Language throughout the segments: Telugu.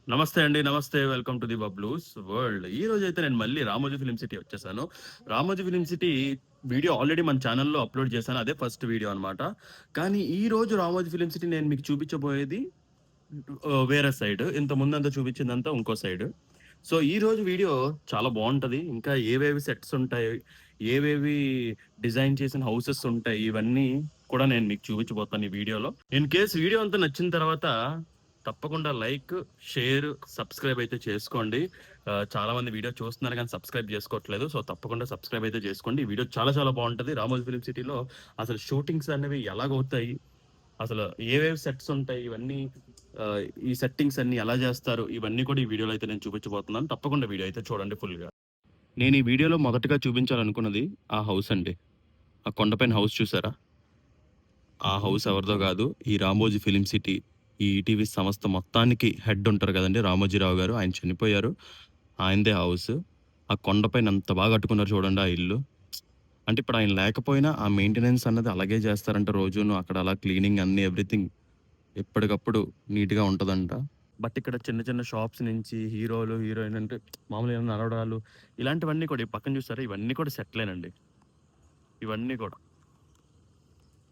నమస్తే అండి. నమస్తే. Welcome to the Bablu's world. ఈ రోజైతే నేను మళ్ళీ రామోజీ ఫిల్మ్ సిటీ వచ్చేసాను. Ramoji film city video already మన ఛానెల్‌లో అప్‌లోడ్ చేశాను. అదే ఫస్ట్ వీడియో అనమాట. కానీ ఈ రోజు రామోజీ ఫిల్మ్ సిటీ నేను మీకు చూపించబోయేది వేరే సైడ్. ఇంతకుముందంతా చూపించిందంతా ఇంకో సైడ్. సో, ఈ రోజు వీడియో చాలా బావుంటది. ఇంకా ఏవేవి సెట్స్ ఉంటాయి, ఏవేవి డిజైన్ చేసిన హౌసెస్ ఉంటాయి, ఇవన్నీ కూడా నేను మీకు చూపించబోతాను ఈ వీడియోలో. ఇన్ కేస్ వీడియో అంతా నచ్చిన తర్వాత తప్పకుండా లైక్, షేర్, సబ్స్క్రైబ్ అయితే చేసుకోండి. చాలా మంది వీడియో చూస్తున్నారు కానీ సబ్స్క్రైబ్ చేసుకోవట్లేదు. సో, తప్పకుండా సబ్స్క్రైబ్ అయితే చేసుకోండి. ఈ వీడియో చాలా చాలా బావుంటది. రామోజీ ఫిల్మ్ సిటీలో అసలు షూటింగ్స్ అనేవి ఎలాగవుతాయి, అసలు ఏవేవి సెట్స్ ఉంటాయి, ఇవన్నీ ఈ సెట్టింగ్స్ అన్ని ఎలా చేస్తారు, ఇవన్నీ కూడా ఈ వీడియోలో అయితే నేను చూపించబోతున్నాను. తప్పకుండా వీడియో అయితే చూడండి ఫుల్‌గా. నేను ఈ వీడియోలో మొదటగా చూపించాలనుకున్నది ఆ హౌస్ అండి. ఆ కొండపైన హౌస్ చూసారా? ఆ హౌస్ ఎవరిదో కాదు, ఈ రామోజీ ఫిల్మ్ సిటీ, ఈ ఈటీవీ సంస్థ మొత్తానికి హెడ్ ఉంటారు కదండీ రామోజీరావు గారు. ఆయన చనిపోయారు. ఆయనదే హౌస్. ఆ కొండపైన ఎంత బాగా కట్టుకున్నారు చూడండి ఆ ఇల్లు. అంటే ఇప్పుడు ఆయన లేకపోయినా ఆ మెయింటెనెన్స్ అన్నది అలాగే చేస్తారంట రోజును. అక్కడ అలా క్లీనింగ్ అన్నీ ఎవ్రీథింగ్ ఎప్పటికప్పుడు నీట్‌గా ఉంటదంట. బట్ ఇక్కడ చిన్న చిన్న షాప్స్ నుంచి హీరోలు, హీరోయిన్ అంటే మామూలుగా ఏమైనా నడవడాలు ఇలాంటివన్నీ కూడా ఈ పక్కన చూసారా? ఇవన్నీ కూడా సెట్లేనండి. ఇవన్నీ కూడా.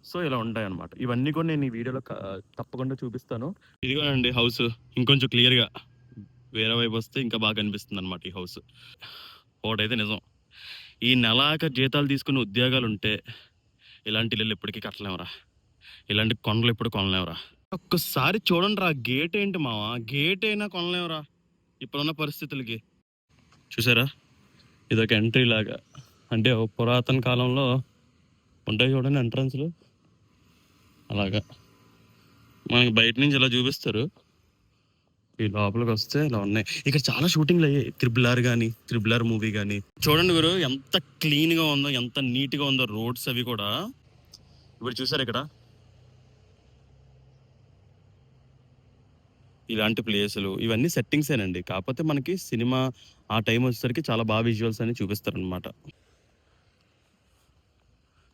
సో, ఇలా ఉంటాయన్నమాట. ఇవన్నీ కూడా నేను ఈ వీడియోలో తప్పకుండా చూపిస్తాను. ఇదిగోనండి హౌసు. ఇంకొంచెం క్లియర్‌గా వేరే వైపొస్తే ఇంకా బాగా కనిపిస్తుందన్నమాట ఈ హౌసు. ఒకటైతే నిజం. ఈ నెలాఖరు జీతాలు తీసుకునే ఉద్యోగాలుంటే ఇలాంటి ఇల్లులు ఎప్పటికీ కట్టలేమురా. ఇలాంటి కొండలు ఎప్పుడు కొనలేమురా. ఒక్కసారి చూడండిరా గేట్ ఏంటి మావా! గేట్ అయినా కొనలేమురా ఇప్పుడున్న పరిస్థితులకి. చూసారా? ఇదొక ఎంట్రీ లాగా. అంటే ఓ పురాతన కాలంలో ఉంటాయి చూడండి ఎంట్రన్స్‌లు. అలాగా. మనకి బయట నుంచి ఇలా చూపిస్తారు. ఈ లోపలికొస్తే ఇలా ఉన్నాయి. ఇక్కడ చాలా షూటింగ్‌లయ్యాయి. 'త్రిబుల్ ఆర్' గాని, 'త్రిబుల్ ఆర్' మూవీ గాని. చూడండి గురు ఎంత క్లీన్‌గా ఉందో, ఎంత నీట్‌గా ఉందో రోడ్స్ అవి కూడా. ఇప్పుడు చూసారా ఇక్కడ? ఇలాంటి ప్లేసులు ఇవన్నీ సెట్టింగ్సేనండి. కాకపోతే మనకి సినిమా ఆ టైం వచ్చేసరికి చాలా బాగా విజువల్స్ అన్ని చూపిస్తారనమాట.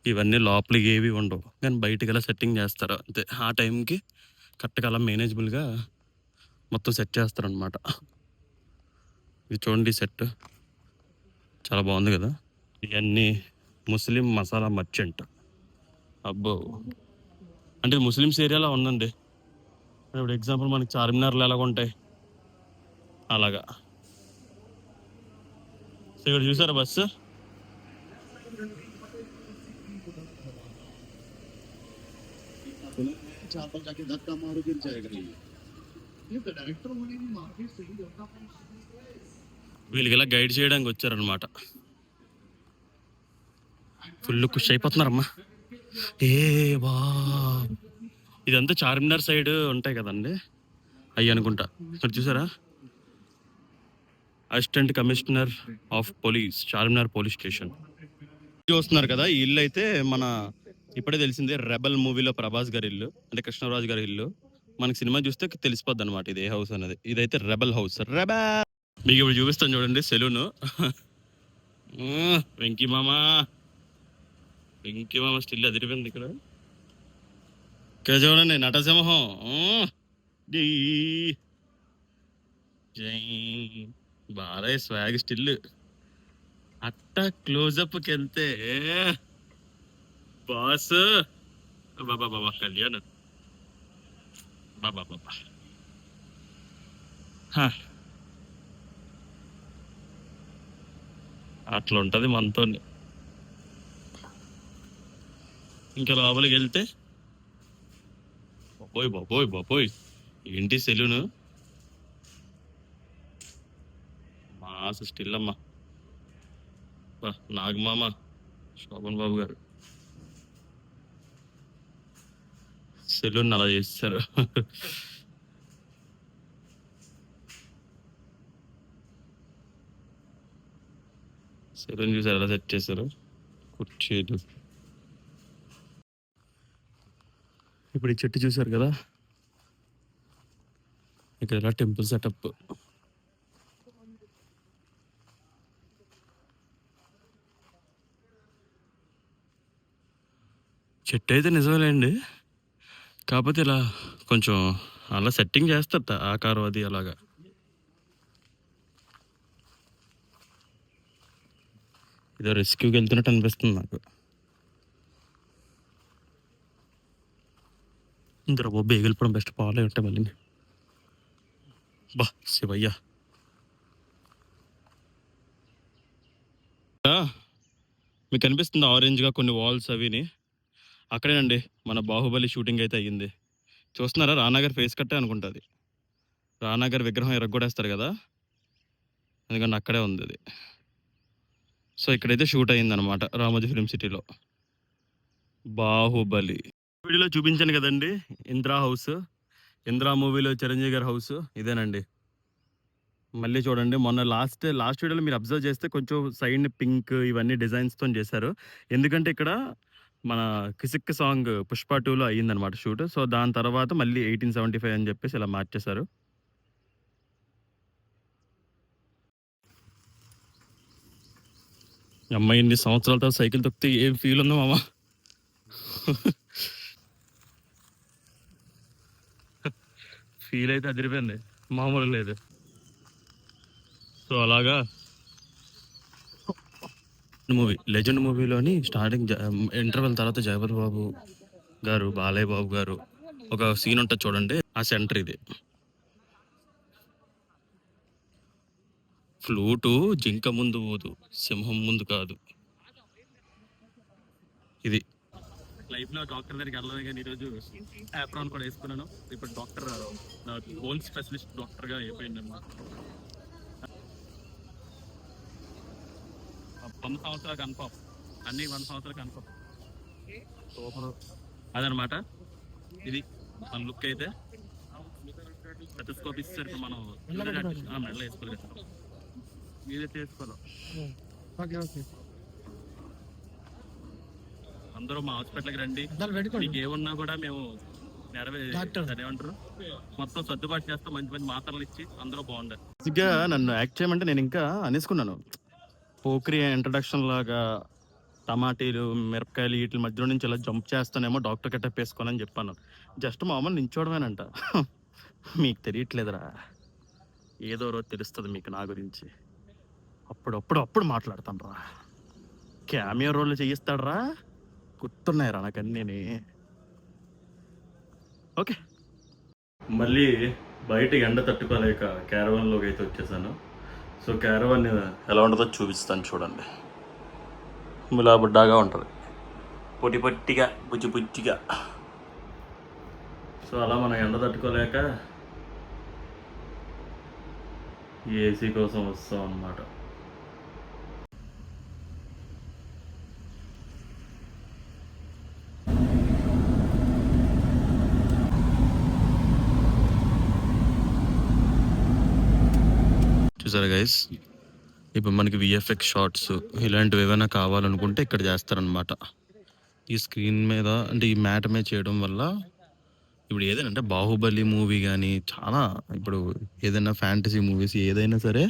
ఇవన్నీ లోపలికి ఏవి ఉండవు. కానీ బయటికి ఎలా సెట్టింగ్ చేస్తారు అంతే. ఆ టైంకి కరెక్ట్‌గా అలా మేనేజబుల్‌గా మొత్తం సెట్ చేస్తారనమాట. ఇది చూడండి సెట్. చాలా బాగుంది కదా! ఇయన్నీ ముస్లిం మసాలా మర్చెంట్. అబ్బో! అంటే ముస్లిమ్స్ ఏరియాలో ఉందండి. ఇప్పుడు ఎగ్జాంపుల్ మనకి చార్మినార్‌లో ఎలాగుంటాయి అలాగా. సో ఇక్కడ చూసారా బస్సు? चापल जाके धक्का मारो गिर जाएगा ये तो डायरेक्टर होने की माफी सही होता వీళ్ళకి ఇలా గైడ్ చేయడానికి వచ్చారనమాట. ఫుల్ ఖుషి అయిపోతున్నారమ్మా. ఏ వా ఇదంతా చార్మినార్ సైడ్ ఉంటాయి కదండి అయ్యి అనుకుంటా. ఇక్కడ చూసారా? Assistant commissioner of police Charminar police station చూస్తున్నారు కదా. ఈ ఇల్లు అయితే మన ఇప్పుడే తెలిసిందే రెబల్ మూవీలో ప్రభాస్ గారి ఇల్లు, అంటే కృష్ణరాజు గారి ఇల్లు. మనకి సినిమా చూస్తే తెలిసిపోద్ది అనమాట ఇది ఏ హౌస్ అనేది. ఇదైతే రెబల్ హౌస్. రెబల్ మీకు ఇప్పుడు చూపిస్తాను చూడండి సెలూన్. వెంకీ మామ, వెంకీ మామ స్టిల్ అదిరిపోయింది ఇక్కడ. ఇక్కడ చూడండి నటసింహం. జై జై బాలయ్య స్వాగ్ స్టిల్. అట్ట క్లోజప్కి వెళ్తే బాస్ బాబా బాబా కళ్యాణ్ బాబా బాబా. అట్లా ఉంటది మనతో. ఇంకా లోపలికి వెళ్తే బాబోయ్ బాబోయ్ బాబోయ్ ఏంటి సెలూన్ మాస్ స్టిల్ అమ్మా. నాగమామ శోభన్ బాబు గారు సెలూన్ అలా చేస్తారు. సెలూన్ చూసారు ఎలా సెట్ చేశారు కుర్చీలు. ఇప్పుడు ఈ చెట్టు చూసారు కదా, ఇక్కడ ఎలా టెంపుల్ సెటప్. చెట్టు అయితే నిజమేలేండి, కాకపోతే ఇలా కొంచెం అలా సెట్టింగ్ చేస్తారు ఆకారం అది అలాగా. ఏదో రెస్క్యూకి వెళ్తున్నట్టు అనిపిస్తుంది నాకు. ఇందులో బేగెళ్ళిపోవడం బెస్ట్, పాలే ఉంటాయి మళ్ళీ. బా శివయ్య, మీకు కనిపిస్తుంది ఆరెంజ్గా కొన్ని వాల్స్ అవిని. అక్కడేనండి మన బాహుబలి షూటింగ్ అయితే అయ్యింది. చూస్తున్నారా, రానాగర్ ఫేస్ కట్టే అనుకుంటుంది. రానాగర్ విగ్రహం ఎరగొడేస్తారు కదా, ఎందుకంటే అక్కడే ఉంది అది. సో ఇక్కడైతే షూట్ అయ్యింది అనమాట రామోజీ ఫిలిం సిటీలో బాహుబలి. వీడియోలో చూపించాను కదండి ఇంద్రా హౌస్, ఇంద్రా మూవీలో చిరంజీవి గారి హౌస్ ఇదేనండి. మళ్ళీ చూడండి, మొన్న లాస్ట్ వీడియోలో మీరు అబ్జర్వ్ చేస్తే కొంచెం సైడ్ పింక్ ఇవన్నీ డిజైన్స్తో చేశారు. ఎందుకంటే ఇక్కడ మన కిసిక్ సాంగ్ పుష్ప 2లో అయ్యిందనమాట షూట్. సో దాని తర్వాత మళ్ళీ 1875 అని చెప్పేసి ఇలా మార్చేశారు. అమ్మాయి ఇన్ని సంవత్సరాల తర్వాత సైకిల్ తొక్కితే ఏం ఫీల్ ఉందో మామ. ఫీల్ అయితే అదిరిపోయింది, మామూలు లేదు. సో అలాగా లెజెండ్ మూవీలోని స్టార్టింగ్ ఇంటర్వెల్ తర్వాత జగపతి బాబు గారు, బాలయ్య బాబు గారు ఒక సీన్ ఉంటుంది చూడండి, ఆ సెంటర్ ఇది. ఫ్లూటు జింక ముందు ఊదు, సింహం ముందు కాదు. ఇది లైఫ్లో డాక్టర్ దగ్గరికి వెళ్ళలేదు, కానీ ఈరోజు యాప్రాన్ కూడా వేసుకున్నాను. ఇప్పుడు డాక్టర్, బోన్ స్పెషలిస్ట్ డాక్టర్గా అయిపోయింది అన్నమాట. 100 సంవత్సరాలు కన్ఫర్మ్, అన్ని 100 సంవత్సరాలు కన్ఫర్మ్. సూపర్ అదనమాట. ఇది మన లుక్ అయితే స్టెతస్కోప్ ఇస్తారు. ఇప్పుడు మనం మెడలో వేసుకోలేదు, మీరైతే వేసుకోవాలి. అందరూ మా హాస్పిటల్కి రండి, మీకు ఏమున్నా కూడా మేము అదేమంటారు మొత్తం సర్దుబాటు చేస్తాం, మంచి మంచి మాత్రలు ఇచ్చి అందరూ బాగుండారు. ఇక నన్ను యాక్ట్ చేయమంటే నేను ఇంకా అనేసుకున్నాను, పోక్రి ఇంట్రడక్షన్ లాగా టమాటీలు మిరపకాయలు వీటి మధ్యలో నుంచి ఇలా జంప్ చేస్తానేమో డాక్టర్ కట్టప్ వేసుకోనని చెప్పాను. జస్ట్ మామూలు నించోడమేనంట. మీకు తెలియట్లేదురా, ఏదో రోజు తెలుస్తుంది మీకు నా గురించి. అప్పుడు మాట్లాడతాను రా, క్యామియో రోల్ చేయిస్తాడు రా, గుర్తున్నాయిరా నాకు అన్నీ. ఓకే, మళ్ళీ బయట ఎండ తట్టుకోలేక క్యారవాన్లోకి అయితే వచ్చేసాను. సో క్యారవాన్ ఎలా ఉంటుందో చూపిస్తాను చూడండి. ఇలా బుడ్డాగా ఉంటుంది, పొట్టిగా బుజ్జిగా. సో అలా మనం ఎండ తట్టుకోలేక ఏసీ కోసం వస్తాం అన్నమాట. చూసారా గైస్, ఇప్పుడు మనకి విఎఫ్ఎక్స్ షార్ట్స్ ఇలాంటివి ఏమైనా కావాలనుకుంటే ఇక్కడ చేస్తారనమాట. ఈ స్క్రీన్ మీద అంటే ఈ మ్యాట్ మీద చేయడం వల్ల ఇప్పుడు ఏదైనా అంటే బాహుబలి మూవీ కానీ చాలా, ఇప్పుడు ఏదైనా ఫ్యాంటసీ మూవీస్ ఏదైనా సరే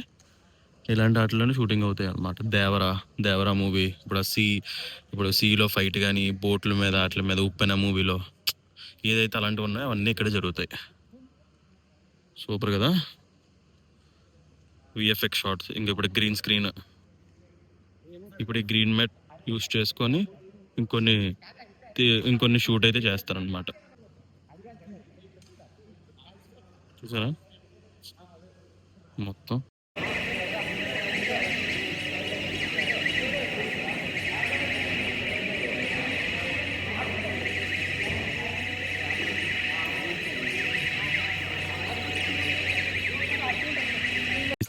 ఇలాంటి వాటిలోనే షూటింగ్ అవుతాయి అనమాట. దేవరా మూవీ, ఇప్పుడు సీలో ఫైట్ కానీ, బోట్ల మీద వాటి మీద, ఉప్పెన మూవీలో ఏదైతే అలాంటివి ఉన్నాయో అవన్నీ ఇక్కడే జరుగుతాయి. సూపర్ కదా విఎఫ్ఎక్స్ షార్ట్స్. ఇంక ఇప్పుడు గ్రీన్ స్క్రీన్, ఇప్పుడు ఈ గ్రీన్ మ్యాట్ యూస్ చేసుకొని ఇంకొన్ని షూట్ అయితే చేస్తారనమాట. చూసారా మొత్తం.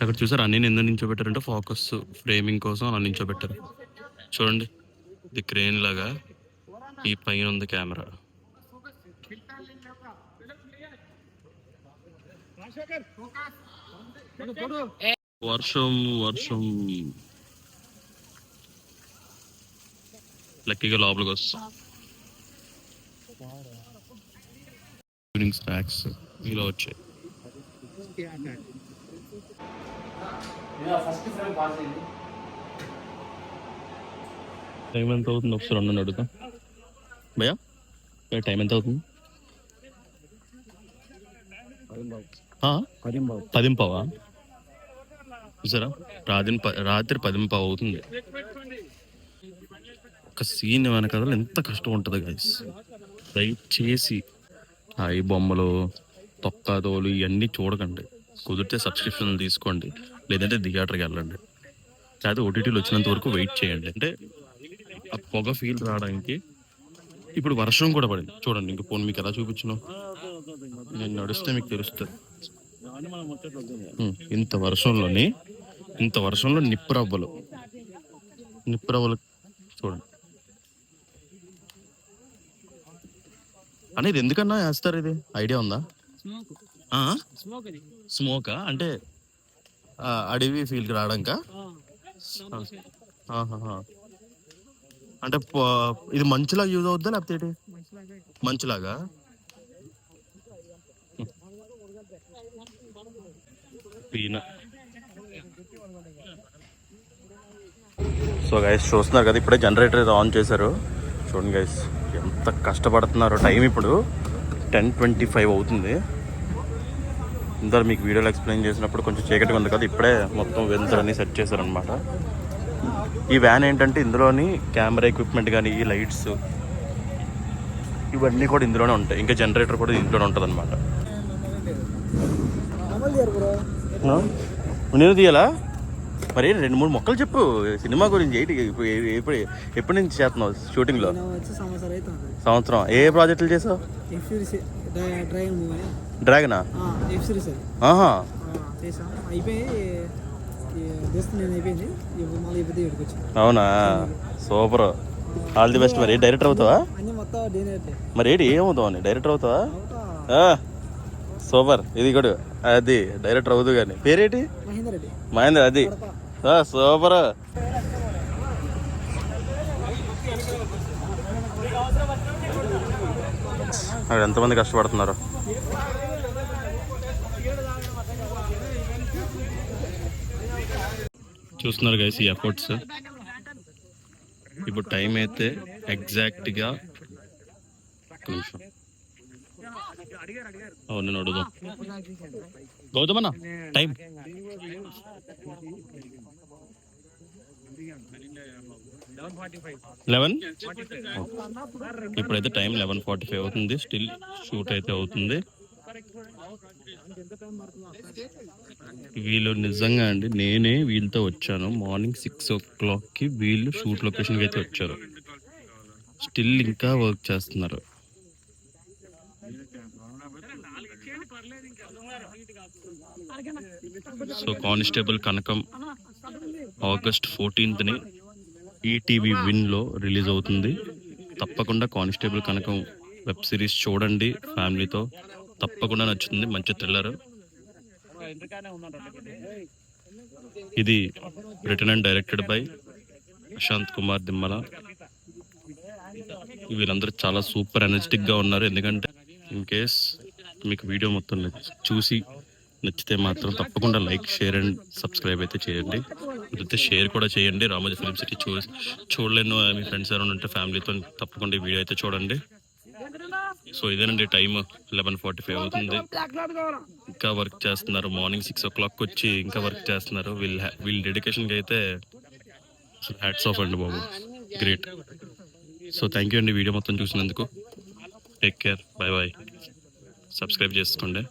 అక్కడ చూసారు అన్నీ ఎందుకు నించోబెట్టారంటే ఫోకస్ ఫ్రేమింగ్ కోసం అలా నించోబెట్టారు. చూడండి, ఇది క్రేన్ లాగా, ఈ పైన ఉంది కెమెరా. వర్షం లక్కీగా లోపలికి వస్తాం. ఈవినింగ్ స్నాక్స్ ఇలా వచ్చాయి. టైం ఎంత అవుతుంది ఒకసారి అన్న అడుగుతా భయ్యా, టైం ఎంత అవుతుంది? 10:15 చూసారా, రాత్రి 10:15 అవుతుంది. ఒక్క సీన్ వెనకాల ఎంత కష్టం ఉంటుంది గైస్. దయచేసి ఈ బొమ్మలు తొక్కదోలు ఇవన్నీ చూడకండి. కుదిరితే సబ్స్క్రిప్షన్ తీసుకోండి, లేదంటే థియేటర్కి వెళ్ళండి, లేకపోతే ఓటీటీలో వచ్చినంత వరకు వెయిట్ చేయండి. అంటే ఆ పొగ ఫీల్ రావడానికి. ఇప్పుడు వర్షం కూడా పడింది చూడండి. ఇంక పోనీ మీకు ఎలా చూపించను, నేను నడిస్తే మీకు తెలుస్తుంది. ఇంత వర్షంలో నిప్పురవ్వలు చూడండి. అనేది ఎందుకన్నా వేస్తారు, ఇది ఐడియా ఉందా? స్మోకా అంటే అడవి ఫీల్కి రావడానిక? అంటే ఇది మంచులాగా యూజ్ అవుద్దా లేకపోతే ఏంటి? మంచులాగా. సో గైస్ చూస్తున్నారు కదా, ఇప్పుడే జనరేటర్ ఆన్ చేశారు. చూడండి గైస్ ఎంత కష్టపడుతున్నారు. టైం ఇప్పుడు 10:25 అవుతుంది. ఇంత మీకు వీడియోలో ఎక్స్ప్లెయిన్ చేసినప్పుడు కొంచెం చీకటిగా ఉంది కదా, ఇప్పుడే మొత్తం వెళ్తారని సెట్ చేశారనమాట. ఈ వ్యాన్ ఏంటంటే ఇందులోని కెమెరా ఎక్విప్మెంట్ కానీ ఈ లైట్స్ ఇవన్నీ కూడా ఇందులోనే ఉంటాయి. ఇంకా జనరేటర్ కూడా ఇందులోనే ఉంటుంది అనమాట. నేను తీయాలా మరి? 2-3 మొక్కలు చెప్పు సినిమా గురించి. ఎప్పటి నుంచి చేస్తున్నావు షూటింగ్లో? సంవత్సరం. ఏ ప్రాజెక్టులు చేసావు? డ్రాగనా? ఆహా, అవునా, సూపర్, ఆల్ ది బెస్ట్. మరి డైరెక్టర్ అవుతావా? మరి ఏంటి ఏమవుతావు అని డైరెక్టర్ అవుతావా? సూపర్. ఇది కూడా అది డైరెక్టర్ అవుతూ కానీ పేరేంటి? మహేంద్ర. అది సూపర్. అక్కడ ఎంతమంది కష్టపడుతున్నారు. చూస్తున్నారు గైస్ ఈ ఎఫర్ట్స్. ఇప్పుడు టైం అయితే ఎగ్జాక్ట్గా నిమిషం. నేను అడుగుదాం గౌతమన్నా టైం. ఇప్పుడైతే టైం 11:45 అవుతుంది. స్టిల్ షూట్ అయితే అవుతుంది. వీళ్ళు నిజంగా అండి, నేనే వీళ్ళతో వచ్చాను. మార్నింగ్ 6 o'clockకి వీళ్ళు షూట్ లొకేషన్కి అయితే వచ్చారు. స్టిల్ ఇంకా వర్క్ చేస్తున్నారు. సో కానిస్టేబుల్ కనకం August 14th ఈటీవీ విన్లో రిలీజ్ అవుతుంది. తప్పకుండా కానిస్టేబుల్ కనకం వెబ్ సిరీస్ చూడండి ఫ్యామిలీతో, తప్పకుండా నచ్చుతుంది. మంచి థ్రిల్లర్. ఇది written and directed by Prashanth Kumar Dimmala. వీళ్ళందరూ చాలా సూపర్ ఎనర్జెటిక్గా ఉన్నారు. ఎందుకంటే ఇన్ కేస్ మీకు వీడియో మొత్తం చూసి నచ్చితే మాత్రం తప్పకుండా లైక్, షేర్ అండ్ సబ్స్క్రైబ్ అయితే చేయండి. అయితే షేర్ కూడా చేయండి. రామోజీ ఫిల్మ్ సిటీ చూడలేను మీ ఫ్రెండ్స్ ఎవరైనా ఉంటే ఫ్యామిలీతో తప్పకుండా ఈ వీడియో అయితే చూడండి. సో ఇదేనండి టైం 11:45 అవుతుంది. ఇంకా వర్క్ చేస్తున్నారు. మార్నింగ్ 6 o'clock వచ్చి ఇంకా వర్క్ చేస్తున్నారు. వీళ్ళ డెడికేషన్కి అయితే హ్యాట్స్ ఆఫ్ అండి బాబు, గ్రేట్. సో థ్యాంక్ యూ అండి వీడియో మొత్తం చూసినందుకు. Take care, bye bye. Subscribe చేసుకోండి.